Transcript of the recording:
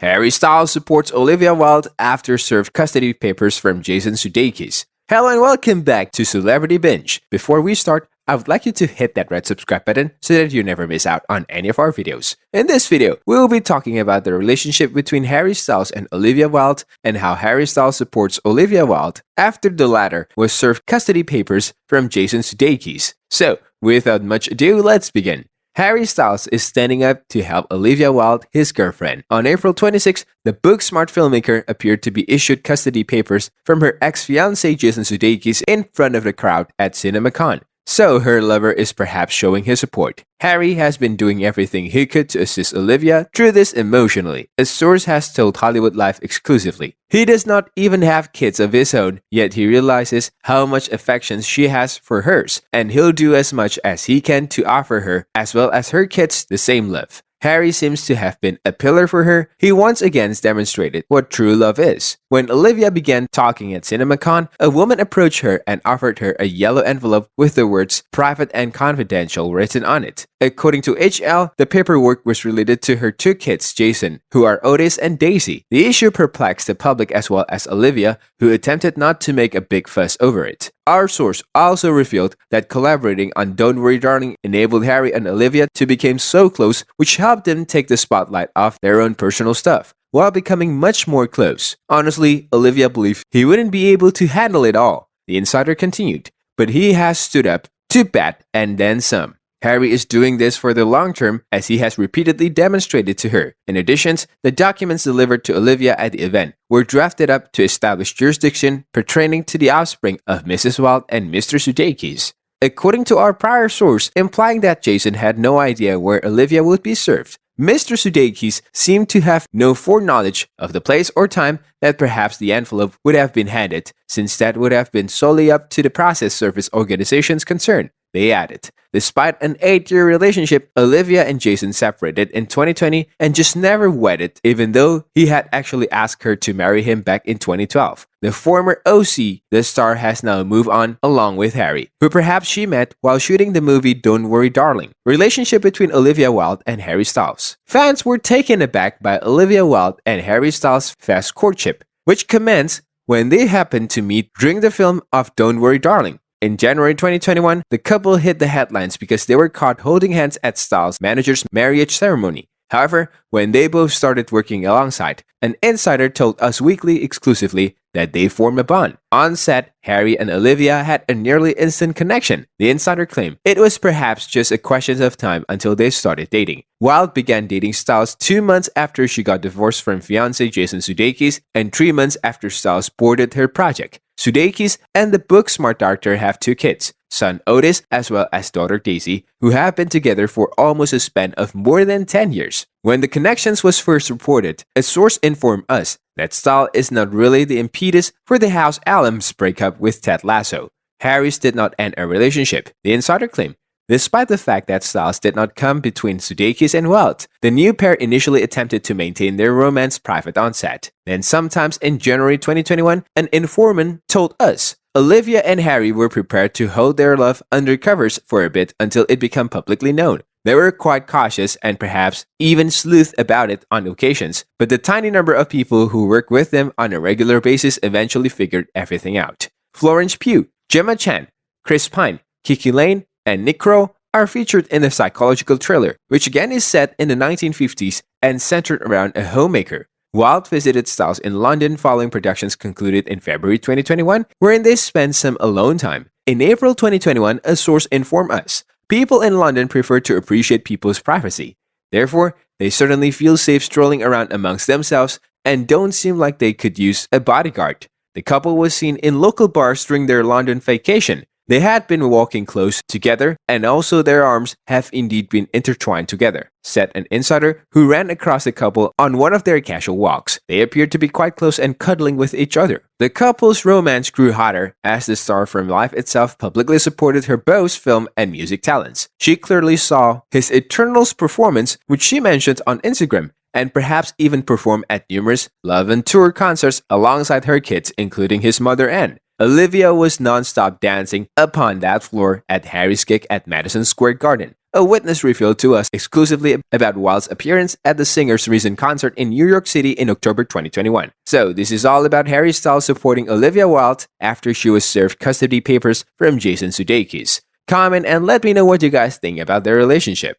Harry Styles supports Olivia Wilde after served custody papers from Jason Sudeikis. Hello and welcome back to Celebrity Binge. Before we start, I would like you to hit that red subscribe button so that you never miss out on any of our videos. In this video, we will be talking about the relationship between Harry Styles and Olivia Wilde and how Harry Styles supports Olivia Wilde after the latter was served custody papers from Jason Sudeikis. So, without much ado, let's begin. Harry Styles is standing up to help Olivia Wilde, his girlfriend. On April 26, the book-smart filmmaker appeared to be issued custody papers from her ex-fiancé Jason Sudeikis in front of the crowd at CinemaCon. So her lover is perhaps showing his support. Harry has been doing everything he could to assist Olivia through this emotionally, a source has told Hollywood Life exclusively. He does not even have kids of his own, yet he realizes how much affection she has for hers, and he'll do as much as he can to offer her, as well as her kids, the same love. Harry seems to have been a pillar for her. He once again demonstrated what true love is. When Olivia began talking at CinemaCon, a woman approached her and offered her a yellow envelope with the words "Private and Confidential" written on it. According to HL, the paperwork was related to her two kids, Jason, who are Otis and Daisy. The issue perplexed the public as well as Olivia, who attempted not to make a big fuss over it. Our source also revealed that collaborating on Don't Worry Darling enabled Harry and Olivia to become so close, which helped them take the spotlight off their own personal stuff, while becoming much more close. Honestly, Olivia believed he wouldn't be able to handle it all, the insider continued, but he has stood up to bat and then some. Harry is doing this for the long term, as he has repeatedly demonstrated to her. In addition, the documents delivered to Olivia at the event were drafted up to establish jurisdiction pertaining to the offspring of Mrs. Wilde and Mr. Sudeikis. According to our prior source, implying that Jason had no idea where Olivia would be served, Mr. Sudeikis seemed to have no foreknowledge of the place or time that perhaps the envelope would have been handed, since that would have been solely up to the process service organizations concerned. They added, despite an 8-year relationship, Olivia and Jason separated in 2020 and just never wedded, even though he had actually asked her to marry him back in 2012. The former OC, the star, has now moved on along with Harry, who perhaps she met while shooting the movie Don't Worry Darling. Relationship between Olivia Wilde and Harry Styles. Fans were taken aback by Olivia Wilde and Harry Styles' fast courtship, which commenced when they happened to meet during the film of Don't Worry Darling. In January 2021, the couple hit the headlines because they were caught holding hands at Styles' manager's marriage ceremony. However, when they both started working alongside, an insider told Us Weekly exclusively that they formed a bond. On set, Harry and Olivia had a nearly instant connection. The insider claimed it was perhaps just a question of time until they started dating. Wilde began dating Styles 2 months after she got divorced from fiancé Jason Sudeikis and 3 months after Styles boarded her project. Sudeikis and the book-smart director have 2 kids, son Otis as well as daughter Daisy, who have been together for almost a span of more than 10 years. When the connections was first reported, a source informed us that Styles is not really the impetus for the House alum's breakup with Ted Lasso. Harry's did not end a relationship, the insider claimed. Despite the fact that Styles did not come between Sudeikis and Wilde, the new pair initially attempted to maintain their romance private on set. Then sometimes in January 2021, an informant told us Olivia and Harry were prepared to hold their love under covers for a bit until it became publicly known. They were quite cautious and perhaps even sleuth about it on occasions, but the tiny number of people who work with them on a regular basis eventually figured everything out. Florence Pugh, Gemma Chan, Chris Pine, Kiki Lane, and Nick Kroll are featured in the psychological thriller, which again is set in the 1950s and centered around a homemaker. Wilde visited Styles in London following productions concluded in February 2021, wherein they spent some alone time. In April 2021, a source informed us, people in London prefer to appreciate people's privacy. Therefore, they certainly feel safe strolling around amongst themselves and don't seem like they could use a bodyguard. The couple was seen in local bars during their London vacation. They had been walking close together, and also their arms have indeed been intertwined together, said an insider who ran across the couple on one of their casual walks. They appeared to be quite close and cuddling with each other. The couple's romance grew hotter as the star from Life itself publicly supported her both film and music talents. She clearly saw his Eternals performance, which she mentioned on Instagram, and perhaps even performed at numerous Love and Tour concerts alongside her kids, including his mother Anne. Olivia was non-stop dancing upon that floor at Harry's gig at Madison Square Garden. A witness revealed to us exclusively about Wilde's appearance at the singer's recent concert in New York City in October 2021. So, this is all about Harry Styles supporting Olivia Wilde after she was served custody papers from Jason Sudeikis. Comment and let me know what you guys think about their relationship.